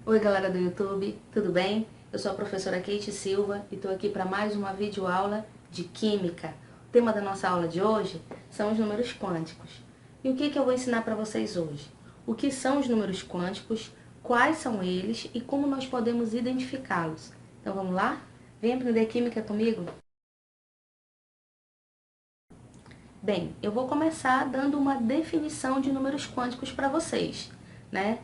Oi galera do YouTube, tudo bem? Eu sou a professora Kate Silva e estou aqui para mais uma videoaula de Química. O tema da nossa aula de hoje são os números quânticos. E o que eu vou ensinar para vocês hoje? O que são os números quânticos, quais são eles e como nós podemos identificá-los. Então vamos lá? Vem aprender Química comigo? Bem, eu vou começar dando uma definição de números quânticos para vocês, né?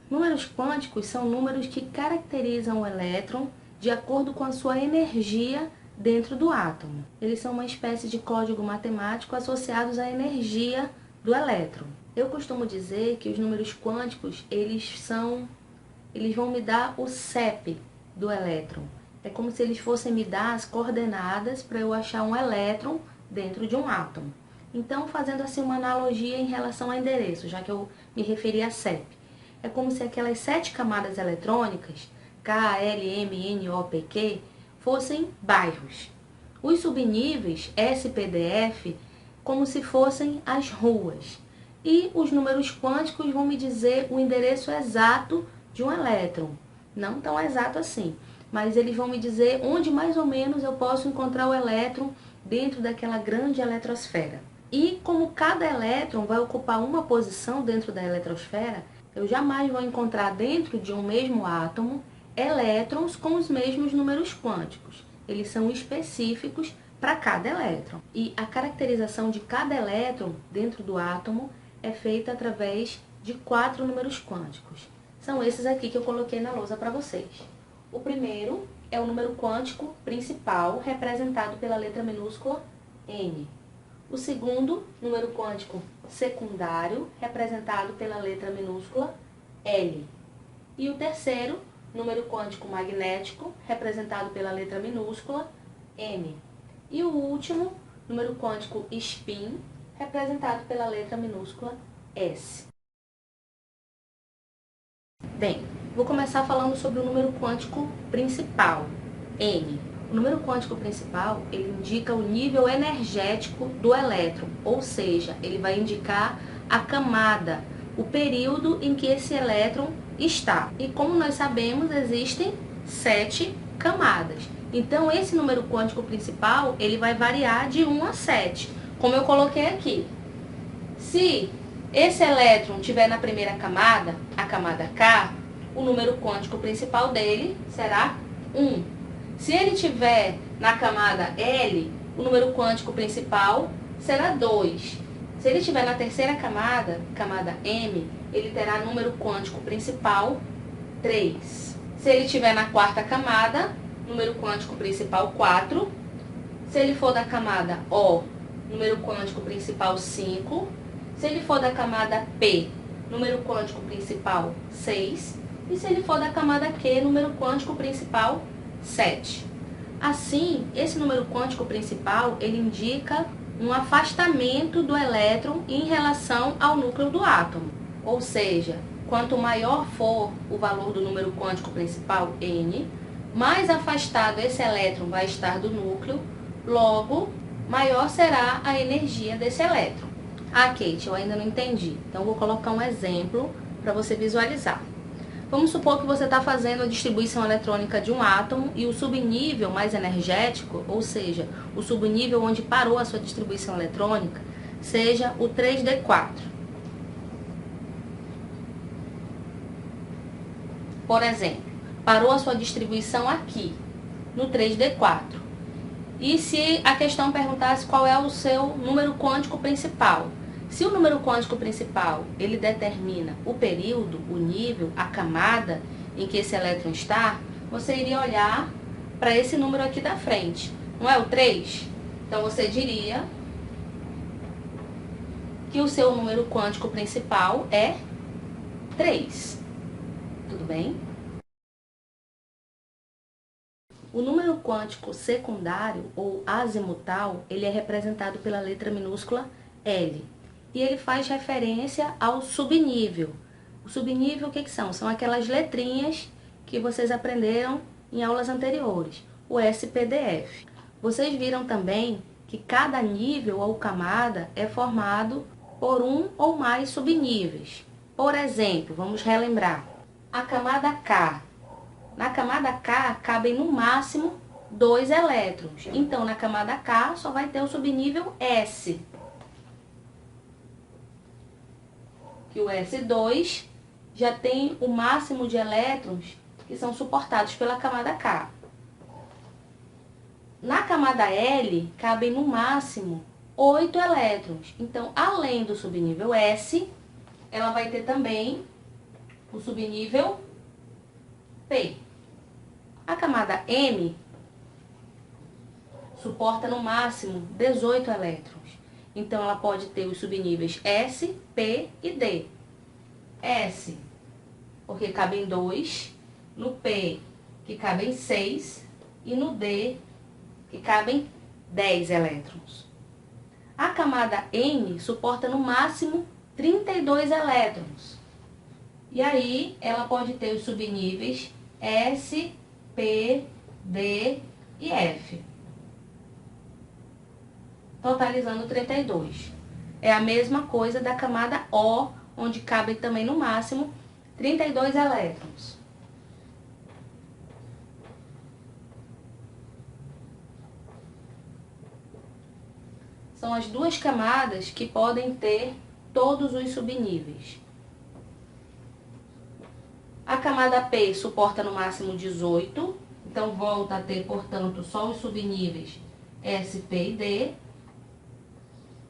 Números quânticos são números que caracterizam o elétron de acordo com a sua energia dentro do átomo. Eles são uma espécie de código matemático associados à energia do elétron. Eu costumo dizer que os números quânticos, eles vão me dar o CEP do elétron. É como se eles fossem me dar as coordenadas para eu achar um elétron dentro de um átomo. Então, fazendo assim uma analogia em relação ao endereço, já que eu me referi a CEP. É como se aquelas 7 camadas eletrônicas, K, L, M, N, O, P, Q, fossem bairros. Os subníveis, S, P, D, F, como se fossem as ruas. E os números quânticos vão me dizer o endereço exato de um elétron. Não tão exato assim, mas eles vão me dizer onde mais ou menos eu posso encontrar o elétron dentro daquela grande eletrosfera. E como cada elétron vai ocupar uma posição dentro da eletrosfera, eu jamais vou encontrar dentro de um mesmo átomo elétrons com os mesmos números quânticos. Eles são específicos para cada elétron. E a caracterização de cada elétron dentro do átomo é feita através de 4 números quânticos. São esses aqui que eu coloquei na lousa para vocês. O primeiro é o número quântico principal, representado pela letra minúscula N. O segundo, número quântico secundário, representado pela letra minúscula L. E o terceiro, número quântico magnético, representado pela letra minúscula M. E o último, número quântico spin, representado pela letra minúscula S. Bem, vou começar falando sobre o número quântico principal, N. O número quântico principal, ele indica o nível energético do elétron, ou seja, ele vai indicar a camada, o período em que esse elétron está. E como nós sabemos, existem 7 camadas. Então, esse número quântico principal, ele vai variar de 1 a 7, como eu coloquei aqui. Se esse elétron estiver na primeira camada, a camada K, o número quântico principal dele será 1. Se ele estiver na camada L, o número quântico principal será 2. Se ele estiver na terceira camada, camada M, ele terá número quântico principal 3. Se ele estiver na quarta camada, número quântico principal 4. Se ele for da camada O, número quântico principal 5. Se ele for da camada P, número quântico principal 6. E se ele for da camada Q, número quântico principal 7. Assim, esse número quântico principal, ele indica um afastamento do elétron em relação ao núcleo do átomo. Ou seja, quanto maior for o valor do número quântico principal, N, mais afastado esse elétron vai estar do núcleo, logo, maior será a energia desse elétron. Ah, Kate, eu ainda não entendi. Então, vou colocar um exemplo para você visualizar. Vamos supor que você está fazendo a distribuição eletrônica de um átomo e o subnível mais energético, ou seja, o subnível onde parou a sua distribuição eletrônica, seja o 3D4. Por exemplo, parou a sua distribuição aqui, no 3D4. E se a questão perguntasse qual é o seu número quântico principal? Se o número quântico principal, ele determina o período, o nível, a camada em que esse elétron está, você iria olhar para esse número aqui da frente. Não é o 3? Então, você diria que o seu número quântico principal é 3. Tudo bem? O número quântico secundário, ou azimutal, ele é representado pela letra minúscula L. E ele faz referência ao subnível. O subnível, o que são? São aquelas letrinhas que vocês aprenderam em aulas anteriores, o SPDF. Vocês viram também que cada nível ou camada é formado por um ou mais subníveis. Por exemplo, vamos relembrar. a camada K. Na camada K, cabem no máximo 2 elétrons. Então, na camada K, só vai ter o subnível S. Que o S2 já tem o máximo de elétrons que são suportados pela camada K. Na camada L, cabem no máximo 8 elétrons. Então, além do subnível S, ela vai ter também o subnível P. A camada M suporta no máximo 18 elétrons. Então, ela pode ter os subníveis S, P e D. S, porque cabem 2, no P, que cabem 6, e no D, que cabem 10 elétrons. A camada N suporta no máximo 32 elétrons. E aí, ela pode ter os subníveis S, P, D e F. Totalizando 32. É a mesma coisa da camada O, onde cabe também no máximo 32 elétrons. São as duas camadas que podem ter todos os subníveis. A camada P suporta no máximo 18, então volta a ter, portanto, só os subníveis S, P e D.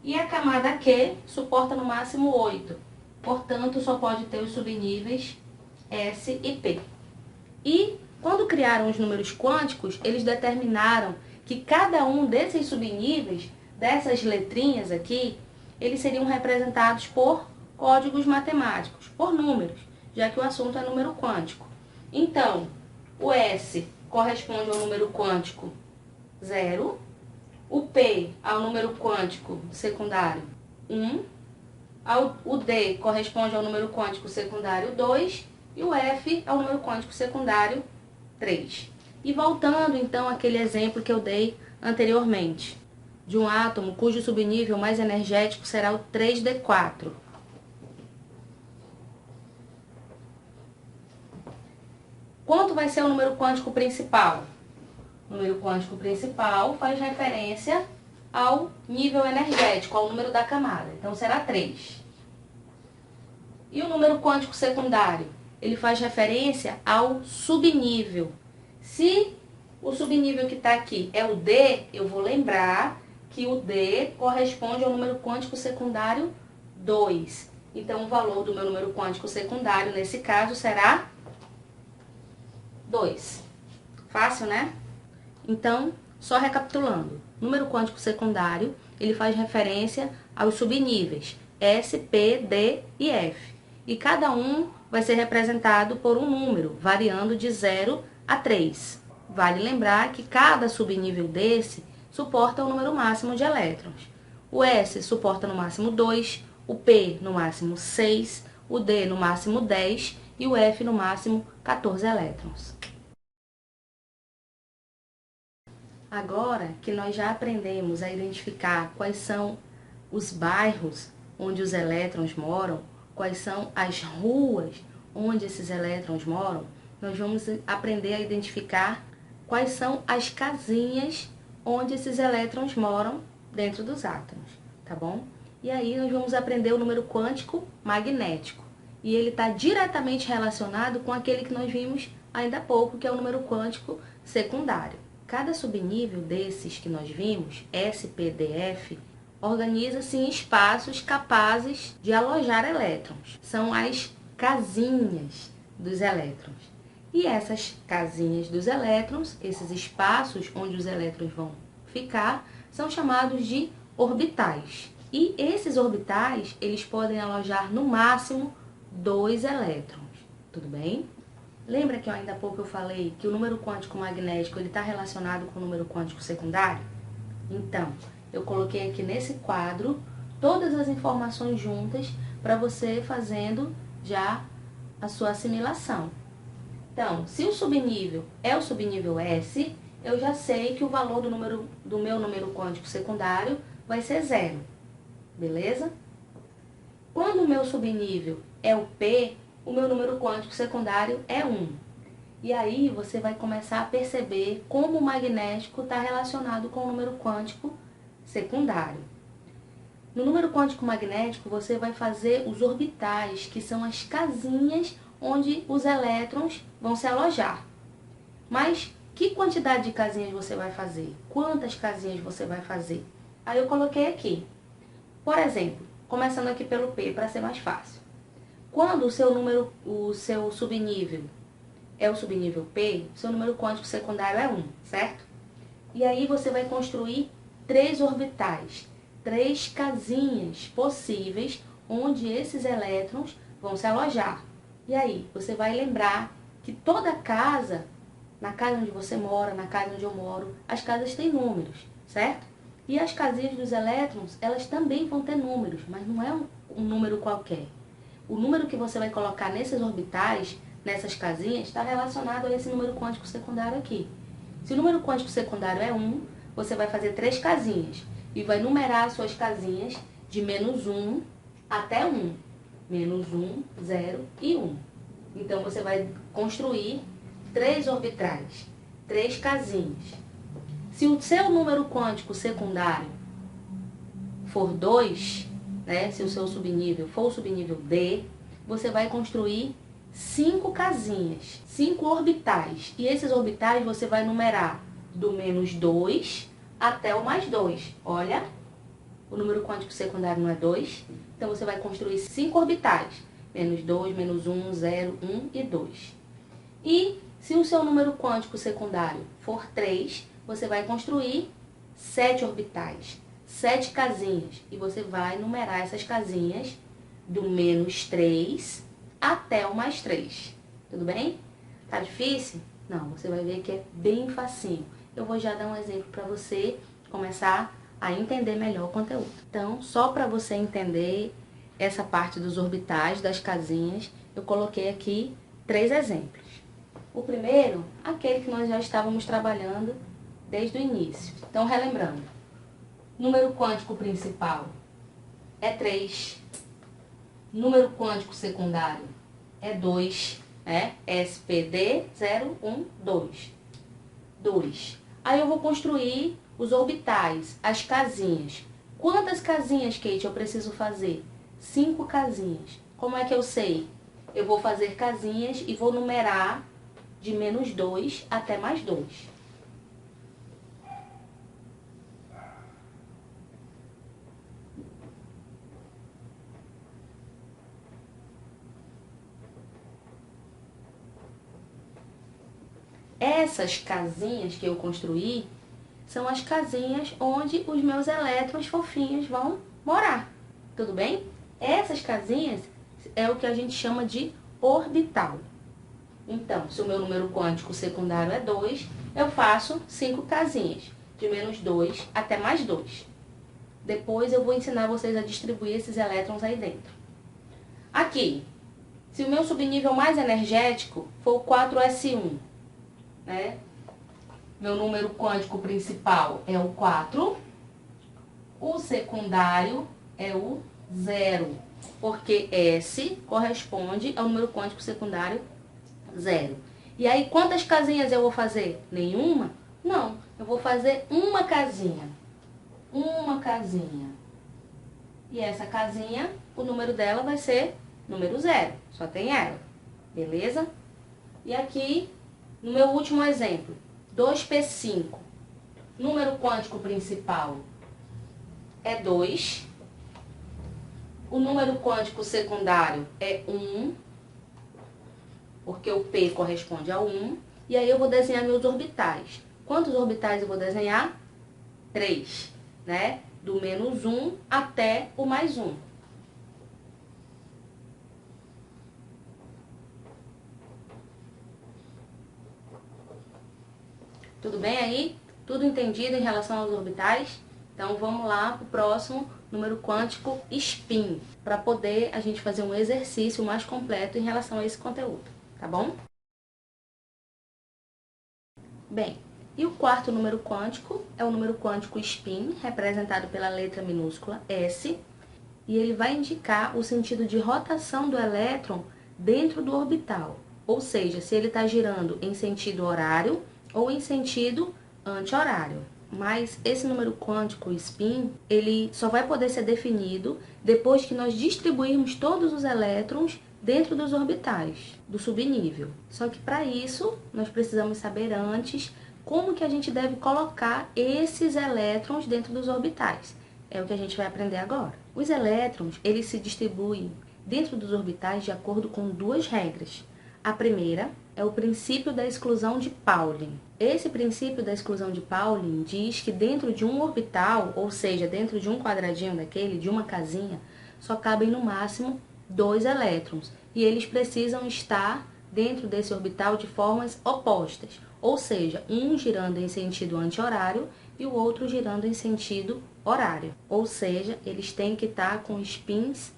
E a camada Q suporta no máximo 8, portanto, só pode ter os subníveis S e P. E, quando criaram os números quânticos, eles determinaram que cada um desses subníveis, dessas letrinhas aqui, eles seriam representados por códigos matemáticos, por números, já que o assunto é número quântico. Então, o S corresponde ao número quântico 0, o P ao número quântico secundário 1, o D corresponde ao número quântico secundário 2 e o F ao número quântico secundário 3. E voltando então àquele exemplo que eu dei anteriormente, de um átomo cujo subnível mais energético será o 3D4. Quanto vai ser o número quântico principal? O número quântico principal faz referência ao nível energético, ao número da camada. Então, será 3. E o número quântico secundário? Ele faz referência ao subnível. Se o subnível que está aqui é o D, eu vou lembrar que o D corresponde ao número quântico secundário 2. Então, o valor do meu número quântico secundário, nesse caso, será 2. Fácil, né? Então, só recapitulando. Número quântico secundário, ele faz referência aos subníveis S, P, D e F. E cada um vai ser representado por um número, variando de 0 a 3. Vale lembrar que cada subnível desse suporta o número máximo de elétrons. O S suporta no máximo 2, o P no máximo 6, o D no máximo 10 e o F no máximo 14 elétrons. Agora que nós já aprendemos a identificar quais são os bairros onde os elétrons moram, quais são as ruas onde esses elétrons moram, nós vamos aprender a identificar quais são as casinhas onde esses elétrons moram dentro dos átomos, tá bom? E aí nós vamos aprender o número quântico magnético. E ele está diretamente relacionado com aquele que nós vimos ainda há pouco, que é o número quântico secundário. Cada subnível desses que nós vimos, S, P, D, F, organiza-se em espaços capazes de alojar elétrons. São as casinhas dos elétrons. E essas casinhas dos elétrons, esses espaços onde os elétrons vão ficar, são chamados de orbitais. E esses orbitais, eles podem alojar no máximo 2 elétrons. Tudo bem? Lembra que ainda há pouco eu falei que o número quântico magnético está relacionado com o número quântico secundário? Então, eu coloquei aqui nesse quadro todas as informações juntas para você fazendo já a sua assimilação. Então, se o subnível é o subnível S, eu já sei que o valor do meu número quântico secundário vai ser 0. Beleza? Quando o meu subnível é o P, o meu número quântico secundário é 1. E aí você vai começar a perceber como o magnético está relacionado com o número quântico secundário. No número quântico magnético, você vai fazer os orbitais, que são as casinhas onde os elétrons vão se alojar. Mas que quantidade de casinhas você vai fazer? Quantas casinhas você vai fazer? Aí eu coloquei aqui. Por exemplo, começando aqui pelo P, para ser mais fácil. Quando o seu subnível é o subnível P, seu número quântico secundário é 1, certo? E aí você vai construir 3 orbitais, 3 casinhas possíveis onde esses elétrons vão se alojar. E aí você vai lembrar que toda casa, na casa onde você mora, na casa onde eu moro, as casas têm números, certo? E as casinhas dos elétrons, elas também vão ter números, mas não é um número qualquer. O número que você vai colocar nesses orbitais, nessas casinhas, está relacionado a esse número quântico secundário aqui. Se o número quântico secundário é 1, você vai fazer 3 casinhas e vai numerar as suas casinhas de menos 1 até 1. Menos 1, 0 e 1. Então, você vai construir 3 orbitais, 3 casinhas. Se o seu número quântico secundário for 2, né, se o seu subnível for o subnível D, você vai construir 5 casinhas, 5 orbitais. E esses orbitais você vai numerar do menos 2 até o mais 2. Olha, o número quântico secundário não é 2, então você vai construir 5 orbitais. Menos 2, menos 1, 0, 1 e 2. E se o seu número quântico secundário for 3, você vai construir 7 orbitais, 7 casinhas. E você vai numerar essas casinhas do menos 3 até o mais 3. Tudo bem? Tá difícil? Não, você vai ver que é bem facinho. Eu vou já dar um exemplo para você começar a entender melhor o conteúdo. Então, só para você entender essa parte dos orbitais, das casinhas, eu coloquei aqui 3 exemplos. O primeiro, aquele que nós já estávamos trabalhando desde o início. Então, relembrando, número quântico principal é 3, número quântico secundário é 2, né? SPD 0, 1, 2. 2. Aí eu vou construir os orbitais, as casinhas. Quantas casinhas, Kate, eu preciso fazer? 5 casinhas. Como é que eu sei? Eu vou fazer casinhas e vou numerar de menos 2 até mais 2. Essas casinhas que eu construí são as casinhas onde os meus elétrons fofinhos vão morar. Tudo bem? Essas casinhas é o que a gente chama de orbital. Então, se o meu número quântico secundário é 2, eu faço 5 casinhas, de menos 2 até mais 2. Depois eu vou ensinar vocês a distribuir esses elétrons aí dentro. Aqui, se o meu subnível mais energético for o 4s1, né? Meu número quântico principal é o 4, o secundário é o 0, porque S corresponde ao número quântico secundário 0. E aí, quantas casinhas eu vou fazer? Nenhuma? Não, eu vou fazer uma casinha. Uma casinha. E essa casinha, o número dela vai ser número 0, só tem ela. Beleza? E aqui, no meu último exemplo, 2p5. Número quântico principal é 2. O número quântico secundário é 1, porque o P corresponde a 1. E aí eu vou desenhar meus orbitais. Quantos orbitais eu vou desenhar? 3, né? Do menos 1 até o mais 1. Tudo bem aí? Tudo entendido em relação aos orbitais? Então, vamos lá para o próximo número quântico spin, para poder a gente fazer um exercício mais completo em relação a esse conteúdo, tá bom? Bem, e o quarto número quântico é o número quântico spin, representado pela letra minúscula S, e ele vai indicar o sentido de rotação do elétron dentro do orbital. Ou seja, se ele está girando em sentido horário ou em sentido anti-horário. Mas esse número quântico, o spin, ele só vai poder ser definido depois que nós distribuirmos todos os elétrons dentro dos orbitais do subnível. Só que para isso, nós precisamos saber antes como que a gente deve colocar esses elétrons dentro dos orbitais. É o que a gente vai aprender agora. Os elétrons, eles se distribuem dentro dos orbitais de acordo com duas regras. A primeira é o princípio da exclusão de Pauling. Esse princípio da exclusão de Pauling diz que dentro de um orbital, ou seja, dentro de um quadradinho daquele, de uma casinha, só cabem no máximo 2 elétrons. E eles precisam estar dentro desse orbital de formas opostas. Ou seja, um girando em sentido anti-horário e o outro girando em sentido horário. Ou seja, eles têm que estar com spins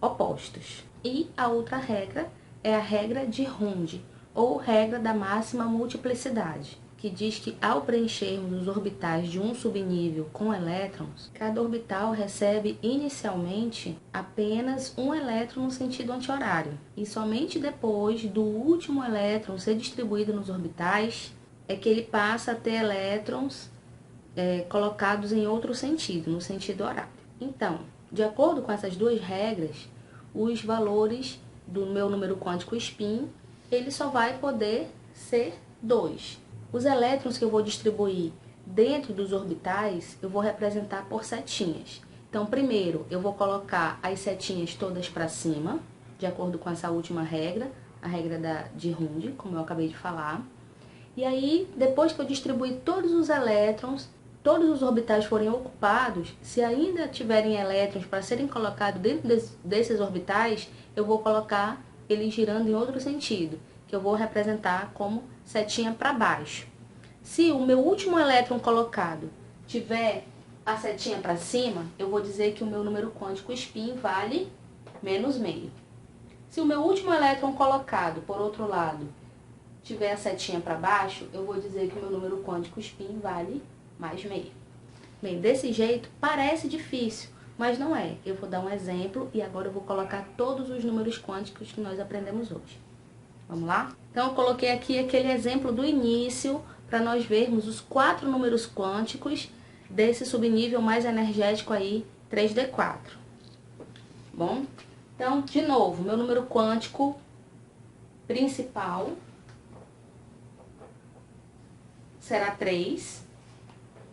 opostos. E a outra regra é a regra de Hund, ou regra da máxima multiplicidade, que diz que ao preenchermos os orbitais de um subnível com elétrons, cada orbital recebe inicialmente apenas um elétron no sentido anti-horário. E somente depois do último elétron ser distribuído nos orbitais é que ele passa a ter elétrons colocados em outro sentido, no sentido horário. Então, de acordo com essas duas regras, os valores do meu número quântico spin, ele só vai poder ser 2. Os elétrons que eu vou distribuir dentro dos orbitais, eu vou representar por setinhas. Então, primeiro, eu vou colocar as setinhas todas para cima, de acordo com essa última regra, a regra de Hund, como eu acabei de falar. E aí, depois que eu distribuir todos os elétrons, todos os orbitais forem ocupados, se ainda tiverem elétrons para serem colocados dentro desses orbitais, eu vou colocar eles girando em outro sentido, que eu vou representar como setinha para baixo. Se o meu último elétron colocado tiver a setinha para cima, eu vou dizer que o meu número quântico spin vale menos meio. Se o meu último elétron colocado, por outro lado, tiver a setinha para baixo, eu vou dizer que o meu número quântico spin vale mais meio. Bem, desse jeito parece difícil, mas não é. Eu vou dar um exemplo e agora eu vou colocar todos os números quânticos que nós aprendemos hoje. Vamos lá? Então, eu coloquei aqui aquele exemplo do início para nós vermos os 4 números quânticos desse subnível mais energético aí, 3D4. Bom, então, de novo, meu número quântico principal será 3.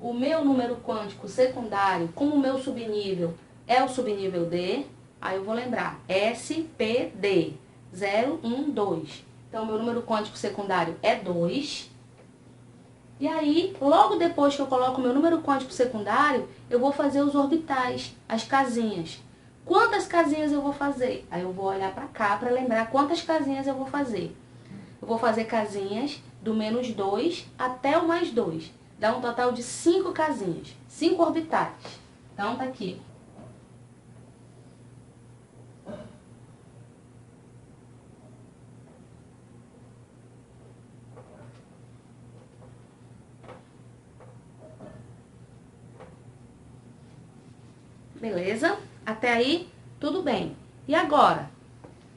O meu número quântico secundário, como o meu subnível é o subnível D, aí eu vou lembrar, SPD, 0, 1, 2. Então, meu número quântico secundário é 2. E aí, logo depois que eu coloco o meu número quântico secundário, eu vou fazer os orbitais, as casinhas. Quantas casinhas eu vou fazer? Aí eu vou olhar para cá para lembrar quantas casinhas eu vou fazer. Eu vou fazer casinhas do menos 2 até o mais 2. Dá um total de 5 casinhas, 5 orbitais. Então, tá aqui. Beleza? Até aí, tudo bem. E agora?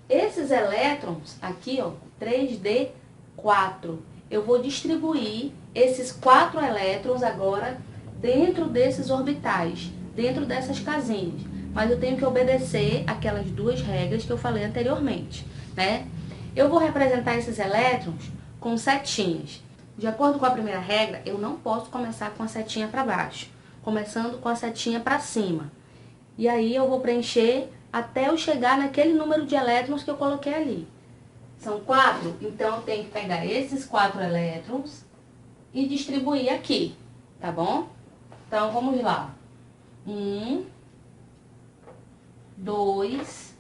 Esses elétrons, aqui, ó, 3D4, eu vou distribuir esses 4 elétrons agora dentro desses orbitais, dentro dessas casinhas. Mas eu tenho que obedecer aquelas duas regras que eu falei anteriormente, né? Eu vou representar esses elétrons com setinhas. De acordo com a primeira regra, eu não posso começar com a setinha para baixo, começando com a setinha para cima. E aí eu vou preencher até eu chegar naquele número de elétrons que eu coloquei ali. São 4, então eu tenho que pegar esses 4 elétrons e distribuir aqui, tá bom? Então, vamos lá. 1, 2,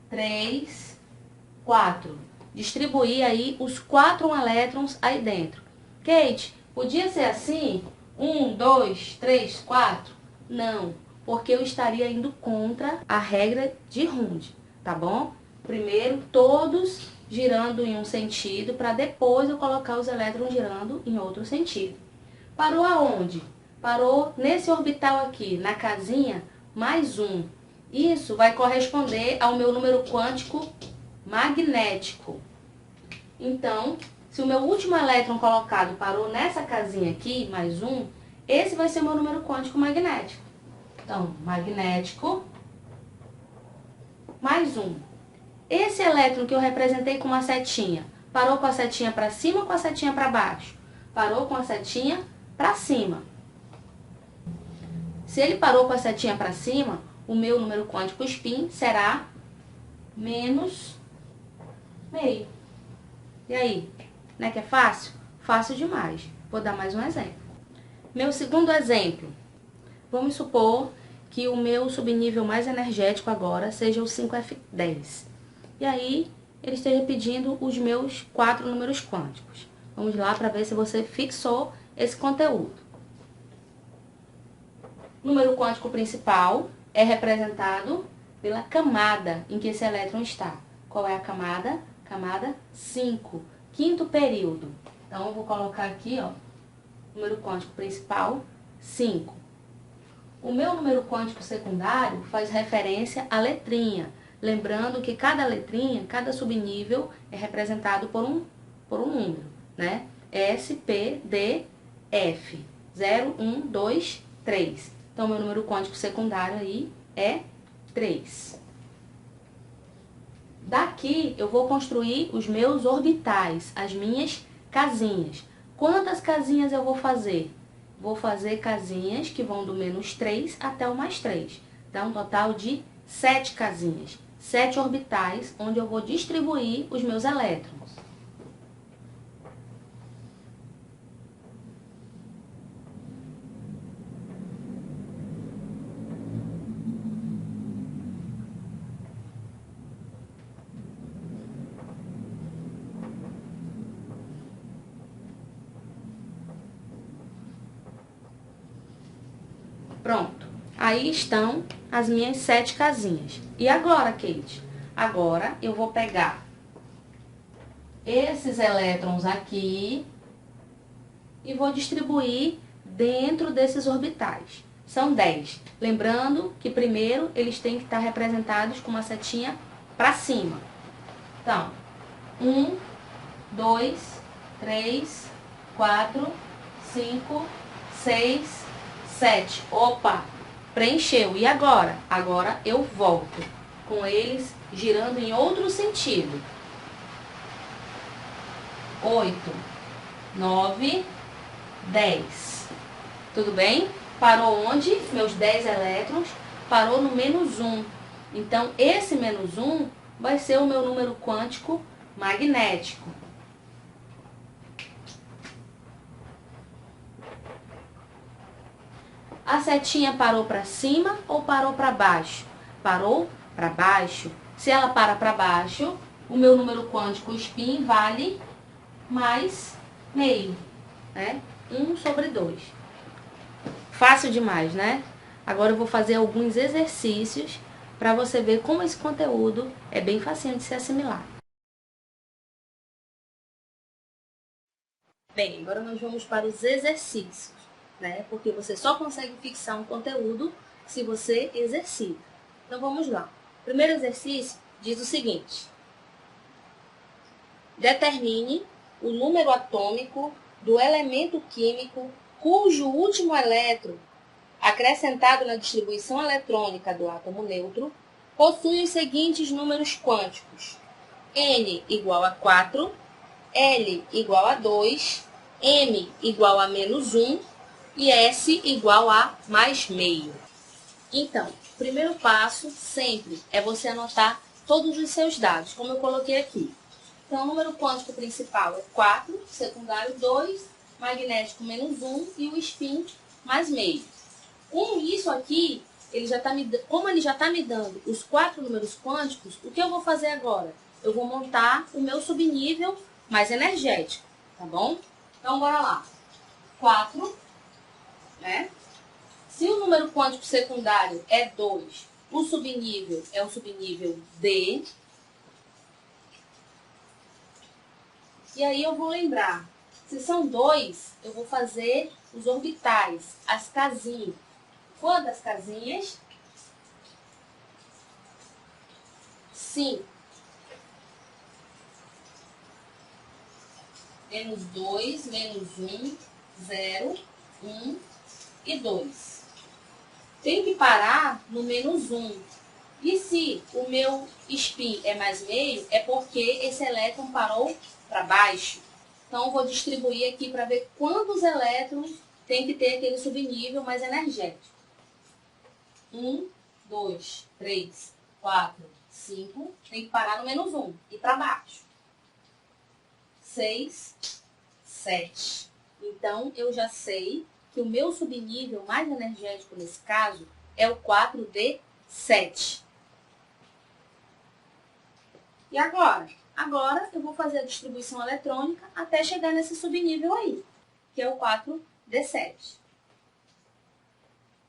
3, 4. Distribuir aí os 4 elétrons aí dentro. Kate, podia ser assim? 1, 2, 3, 4? Não, porque eu estaria indo contra a regra de Hund, tá bom? Primeiro, todos girando em um sentido, para depois eu colocar os elétrons girando em outro sentido. Parou aonde? Parou nesse orbital aqui, na casinha, mais 1. Isso vai corresponder ao meu número quântico magnético. Então, se o meu último elétron colocado parou nessa casinha aqui, mais um, esse vai ser o meu número quântico magnético. Então, magnético, mais um. Esse elétron que eu representei com uma setinha, parou com a setinha para cima ou com a setinha para baixo? Parou com a setinha para cima. Se ele parou com a setinha para cima, o meu número quântico spin será menos meio. E aí, não é que é fácil? Fácil demais. Vou dar mais um exemplo. Meu segundo exemplo. Vamos supor que o meu subnível mais energético agora seja o 5F10. E aí, ele esteja pedindo os meus 4 números quânticos. Vamos lá para ver se você fixou esse conteúdo. O número quântico principal é representado pela camada em que esse elétron está. Qual é a camada? Camada 5, quinto período. Então, eu vou colocar aqui, ó, número quântico principal, 5. O meu número quântico secundário faz referência à letrinha. Lembrando que cada letrinha, cada subnível é representado por um número, né? S, P, D, F. 0, 1, 2, 3. Então, meu número quântico secundário aí é 3. Daqui, eu vou construir os meus orbitais, as minhas casinhas. Quantas casinhas eu vou fazer? Vou fazer casinhas que vão do menos 3 até o mais 3. Dá um total de 7 casinhas. 7 orbitais, onde eu vou distribuir os meus elétrons. Pronto. Aí estão as minhas 7 casinhas. E agora, Kate? Agora eu vou pegar esses elétrons aqui e vou distribuir dentro desses orbitais. São 10. Lembrando que primeiro eles têm que estar representados com uma setinha para cima. Então, 1, 2, 3, 4, 5, 6, 7. Opa! Preencheu. E agora? Agora eu volto com eles girando em outro sentido. 8, 9, 10. Tudo bem? Parou onde? Meus 10 elétrons. Parou no menos 1. Então, esse menos 1 vai ser o meu número quântico magnético. A setinha parou para cima ou parou para baixo? Parou para baixo. Se ela para baixo, o meu número quântico spin vale mais meio, né? 1 sobre 2. Fácil demais, né? Agora eu vou fazer alguns exercícios para você ver como esse conteúdo é bem facinho de se assimilar. Bem, agora nós vamos para os exercícios, né? Porque você só consegue fixar um conteúdo se você exercita. Então vamos lá. O primeiro exercício diz o seguinte: determine o número atômico do elemento químico cujo último elétron, acrescentado na distribuição eletrônica do átomo neutro, possui os seguintes números quânticos: N igual a 4, L igual a 2, M igual a menos 1 e S igual a mais meio. Então, o primeiro passo sempre é você anotar todos os seus dados, como eu coloquei aqui. Então, o número quântico principal é 4, secundário 2, magnético menos 1 e o spin mais meio. Com isso aqui, como ele já está me dando os 4 números quânticos, o que eu vou fazer agora? Eu vou montar o meu subnível mais energético, tá bom? Então, bora lá. 4, né? Se o número quântico secundário é 2, o subnível é o subnível D. E aí eu vou lembrar, se são 2, eu vou fazer os orbitais, as casinhas. Quantas casinhas? 5. menos 2, menos 1, 0, 1 e 2. Tenho que parar no menos 1. E se o meu spin é mais meio, é porque esse elétron parou para baixo. Então, vou distribuir aqui para ver quantos elétrons tem que ter aquele subnível mais energético. 1, 2, 3, 4, 5. Tem que parar no menos 1 e para baixo. 6, 7. Então, eu já sei que o meu subnível mais energético nesse caso é o 4D7. E agora? Agora eu vou fazer a distribuição eletrônica até chegar nesse subnível aí, que é o 4D7.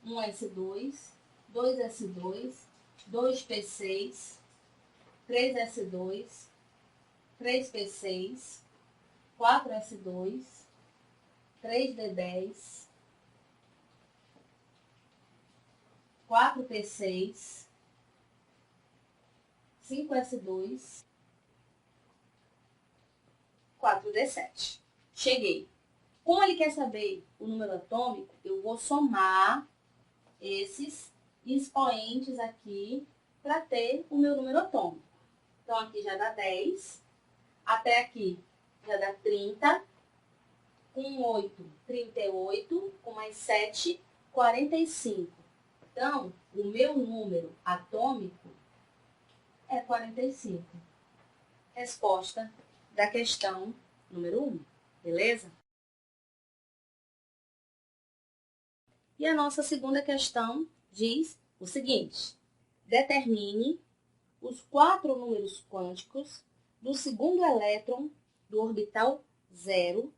1S2, 2S2, 2P6, 3S2, 3P6, 4S2, 3D10, 4P6, 5S2, 4D7. Cheguei. Como ele quer saber o número atômico, eu vou somar esses expoentes aqui para ter o meu número atômico. Então, aqui já dá 10, até aqui já dá 30, com 8, 38, com mais 7, 45. Então, o meu número atômico é 45. Resposta da questão número 1, beleza? E a nossa segunda questão diz o seguinte: determine os 4 números quânticos do segundo elétron do orbital 0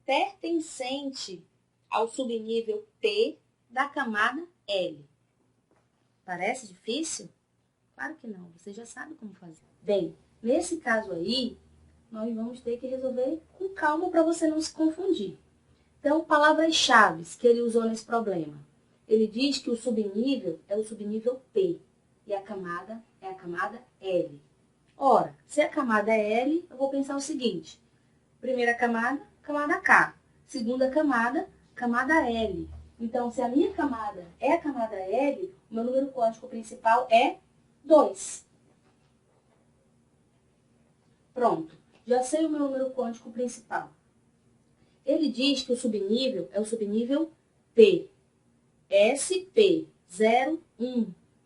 pertencente ao subnível P da camada L. Parece difícil? Claro que não, você já sabe como fazer. Bem, nesse caso aí, nós vamos ter que resolver com calma para você não se confundir. Então, palavras-chave que ele usou nesse problema. Ele diz que o subnível é o subnível P e a camada é a camada L. Ora, se a camada é L, eu vou pensar o seguinte: primeira camada, camada K. Segunda camada, camada L. Então, se a minha camada é a camada L, o meu número quântico principal é 2. Pronto, já sei o meu número quântico principal. Ele diz que o subnível é o subnível P, SP01.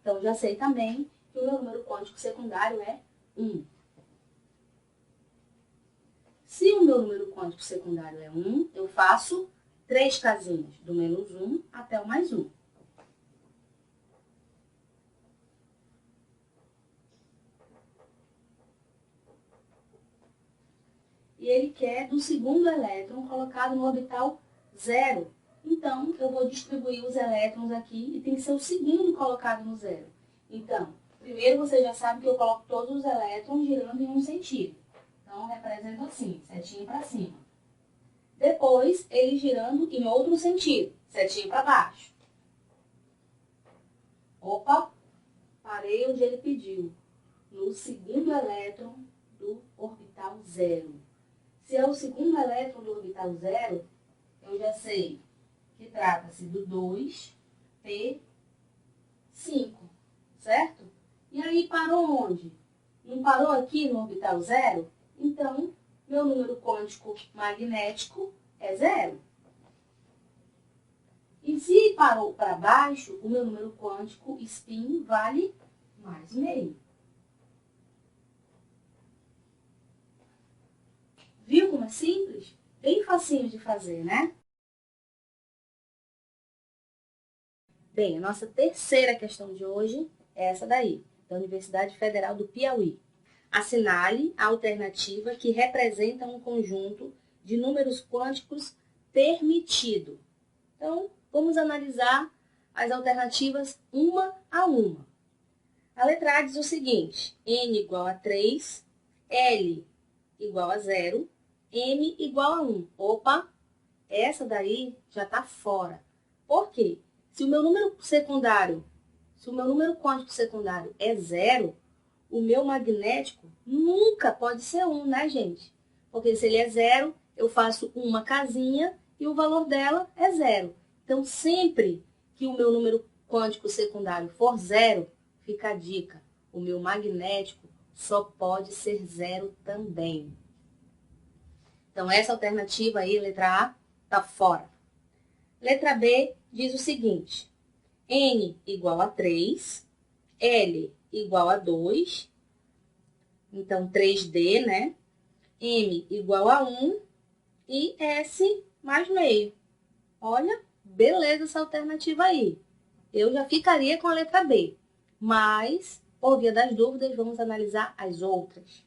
Então, já sei também que o meu número quântico secundário é 1. Se o meu número quântico secundário é 1, eu faço 3 casinhas, do menos 1 até o mais 1. E ele quer do segundo elétron colocado no orbital 0. Então, eu vou distribuir os elétrons aqui e tem que ser o segundo colocado no 0. Então, primeiro você já sabe que eu coloco todos os elétrons girando em um sentido. Então, represento assim, setinha para cima. Depois, ele girando em outro sentido, setinha para baixo. Opa, parei onde ele pediu, no segundo elétron do orbital 0. Se é o segundo elétron do orbital 0, eu já sei que trata-se do 2p5, certo? E aí parou onde? Não parou aqui no orbital 0? Então, meu número quântico magnético é 0. E se parou para baixo, o meu número quântico spin vale mais meio. Viu como é simples? Bem facinho de fazer, né? Bem, a nossa terceira questão de hoje é essa daí, da Universidade Federal do Piauí. Assinale a alternativa que representa um conjunto de números quânticos permitido. Então, vamos analisar as alternativas uma a uma. A letra A diz o seguinte: n igual a 3, L igual a 0, M igual a 1. Opa, essa daí já está fora. Por quê? Se o meu número quântico secundário é 0, o meu magnético nunca pode ser 1, né, gente? Porque se ele é 0, eu faço uma casinha e o valor dela é 0. Então, sempre que o meu número quântico secundário for 0, fica a dica, o meu magnético só pode ser 0 também. Então, essa alternativa aí, letra A, está fora. Letra B diz o seguinte, N igual a 3, L igual a 2, então 3D, né? M igual a 1 e S mais meio. Olha, beleza essa alternativa aí. Eu já ficaria com a letra B, mas, por via das dúvidas, vamos analisar as outras.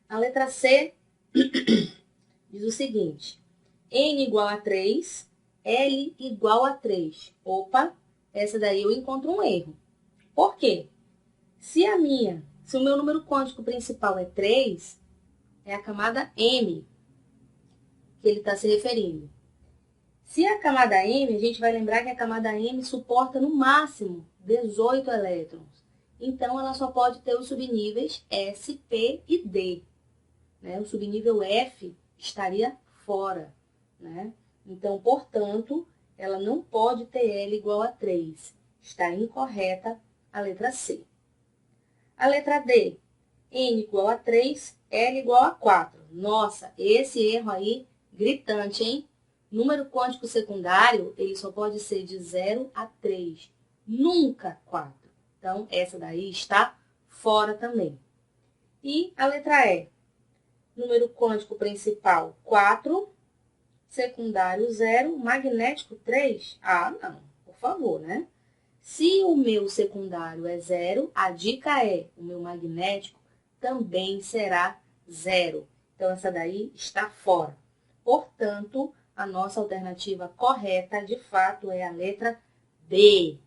A letra C diz o seguinte, N igual a 3, L igual a 3. Opa, essa daí eu encontro um erro. Por quê? Se o meu número quântico principal é 3, é a camada M que ele está se referindo. Se a camada M, a gente vai lembrar que a camada M suporta no máximo 18 elétrons. Então, ela só pode ter os subníveis S, P e D. Né? O subnível F estaria fora. Né? Então, portanto, ela não pode ter L igual a 3. Está incorreta a letra C. A letra D, N igual a 3, L igual a 4. Nossa, esse erro aí, gritante, hein? Número quântico secundário, ele só pode ser de 0 a 3, nunca 4. Então, essa daí está fora também. E a letra E, número quântico principal 4, secundário 0, magnético 3. Ah, não, por favor, né? Se o meu secundário é 0, a dica é, o meu magnético também será 0. Então, essa daí está fora. Portanto, a nossa alternativa correta, de fato, é a letra B.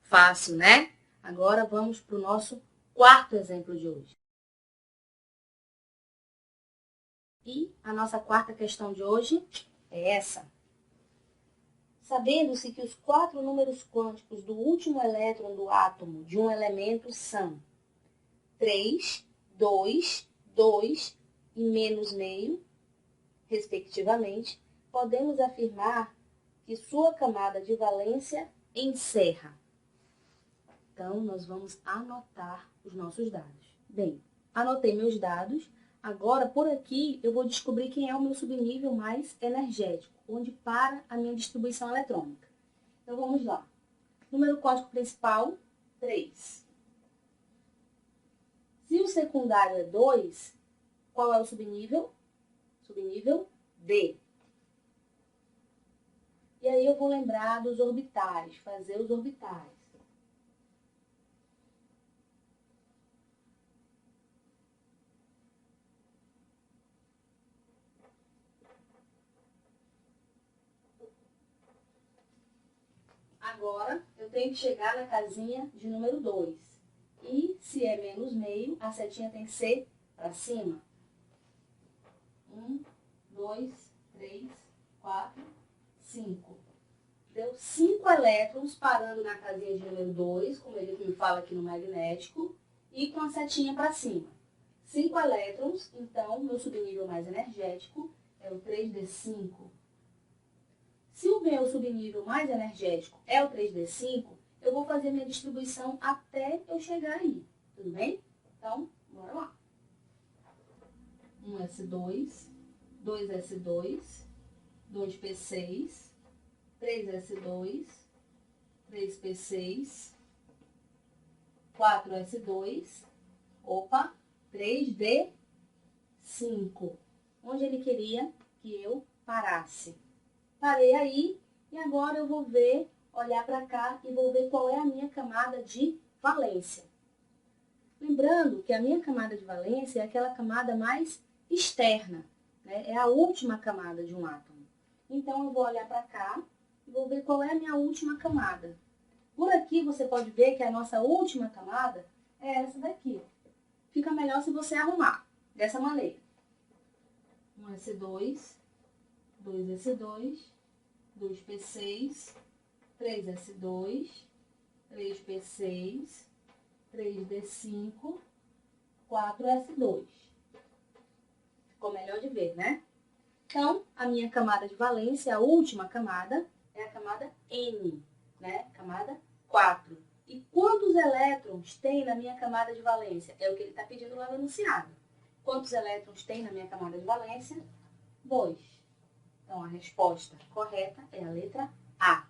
Fácil, né? Agora, vamos para o nosso quarto exemplo de hoje. E a nossa quarta questão de hoje é essa. Sabendo-se que os 4 números quânticos do último elétron do átomo de um elemento são 3, 2, 2 e menos meio, respectivamente, podemos afirmar que sua camada de valência encerra. Então, nós vamos anotar os nossos dados. Bem, anotei meus dados. Agora, por aqui, eu vou descobrir quem é o meu subnível mais energético, onde para a minha distribuição eletrônica. Então, vamos lá. Número quântico principal, 3. Se o secundário é 2, qual é o subnível? Subnível D. E aí eu vou lembrar dos orbitais, fazer os orbitais. Agora, eu tenho que chegar na casinha de número 2. E, se é menos meio, a setinha tem que ser para cima. 1, 2, 3, 4, 5. Deu 5 elétrons parando na casinha de número 2, como ele me fala aqui no magnético, e com a setinha para cima. 5 elétrons, então, meu subnível mais energético é o 3D5. Se o meu subnível mais energético é o 3D5, eu vou fazer minha distribuição até eu chegar aí, tudo bem? Então, bora lá. 1S2, 2S2, 2P6, 3S2, 3P6, 4S2, opa, 3D5. Onde ele queria que eu parasse. Parei aí e agora eu vou ver, olhar para cá e vou ver qual é a minha camada de valência. Lembrando que a minha camada de valência é aquela camada mais externa, né? É a última camada de um átomo. Então, eu vou olhar para cá e vou ver qual é a minha última camada. Por aqui, você pode ver que a nossa última camada é essa daqui. Fica melhor se você arrumar dessa maneira. 1S2, 2S2, 2P6, 3S2, 3P6, 3D5, 4s2. Ficou melhor de ver, né? Então, a minha camada de valência, a última camada, é a camada N, né? Camada 4. E quantos elétrons tem na minha camada de valência? É o que ele está pedindo lá no enunciado. Quantos elétrons tem na minha camada de valência? 2. Então, a resposta correta é a letra A.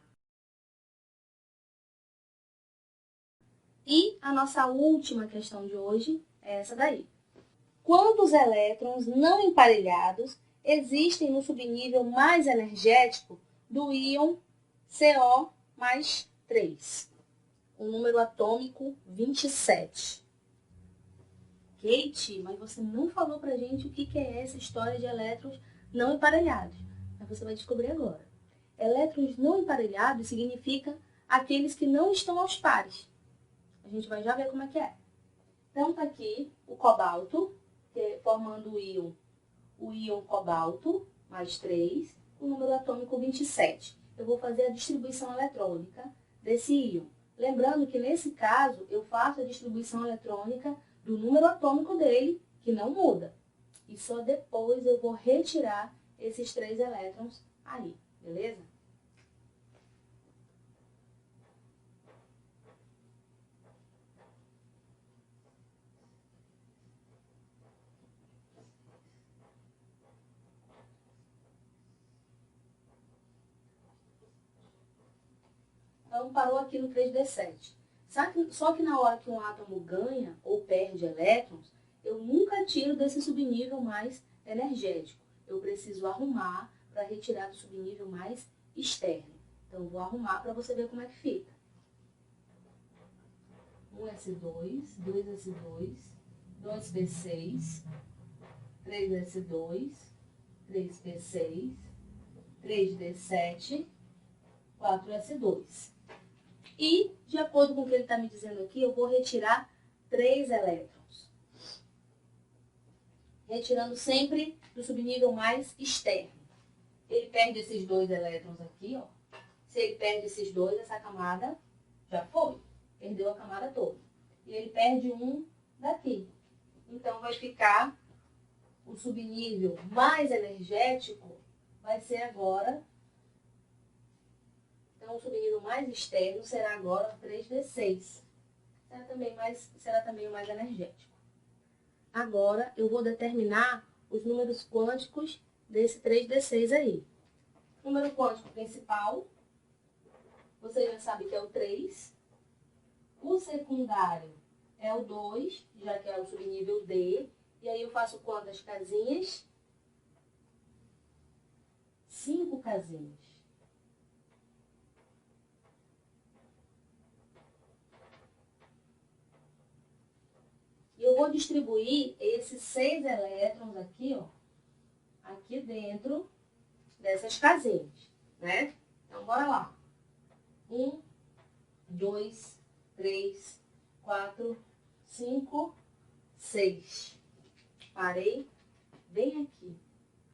E a nossa última questão de hoje é essa daí. Quantos elétrons não emparelhados existem no subnível mais energético do íon CO mais 3? O número atômico 27. Kate, mas você não falou pra gente o que é essa história de elétrons não emparelhados. Mas você vai descobrir agora. Elétrons não emparelhados significa aqueles que não estão aos pares. A gente vai já ver como é que é. Então, tá aqui o cobalto, formando o íon cobalto, mais 3, o número atômico 27. Eu vou fazer a distribuição eletrônica desse íon. Lembrando que, nesse caso, eu faço a distribuição eletrônica do número atômico dele, que não muda. E só depois eu vou retirar esses 3 elétrons aí, beleza? Então, parou aqui no 3d7. Só que na hora que um átomo ganha ou perde elétrons, eu nunca tiro desse subnível mais energético. Eu preciso arrumar para retirar do subnível mais externo. Então, eu vou arrumar para você ver como é que fica. 1s2, 2s2, 2p6, 3s2, 3p6, 3d7, 4s2. E, de acordo com o que ele está me dizendo aqui, eu vou retirar 3 elétrons. Retirando sempre do subnível mais externo. Ele perde esses 2 elétrons aqui, ó. Se ele perde esses 2, essa camada já foi. Perdeu a camada toda. E ele perde um daqui. Então, vai ficar o subnível mais energético, vai ser agora... Então, o subnível mais externo será agora o 3d6. Será também o mais energético. Agora, eu vou determinar os números quânticos desse 3d6 aí. Número quântico principal, você já sabe que é o 3. O secundário é o 2, já que é o subnível D. E aí eu faço quantas casinhas? 5 casinhas. Eu vou distribuir esses 6 elétrons aqui, ó, aqui dentro dessas casinhas, né? Então, bora lá. 1, 2, 3, 4, 5, 6. Parei bem aqui,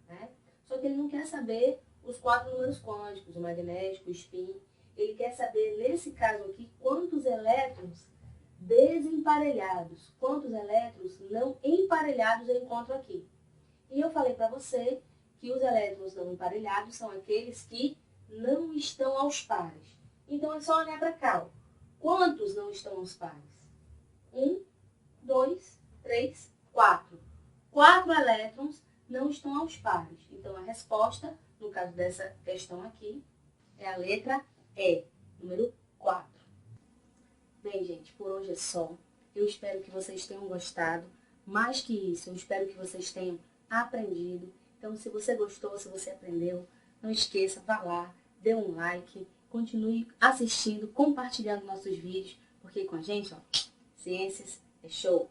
né? Só que ele não quer saber os 4 números quânticos, o magnético, o spin. Ele quer saber, nesse caso aqui, quantos elétrons desemparelhados, quantos elétrons não emparelhados eu encontro aqui. E eu falei para você que os elétrons não emparelhados são aqueles que não estão aos pares. Então, é só olhar para cá. Ó. Quantos não estão aos pares? 1, 2, 3, 4. 4 elétrons não estão aos pares. Então, a resposta, no caso dessa questão aqui, é a letra E, número 4. Bem, gente, por hoje é só. Eu espero que vocês tenham gostado. Mais que isso, eu espero que vocês tenham aprendido. Então, se você gostou, se você aprendeu, não esqueça, vá lá, dê um like, continue assistindo, compartilhando nossos vídeos, porque com a gente, ó, ciências é show!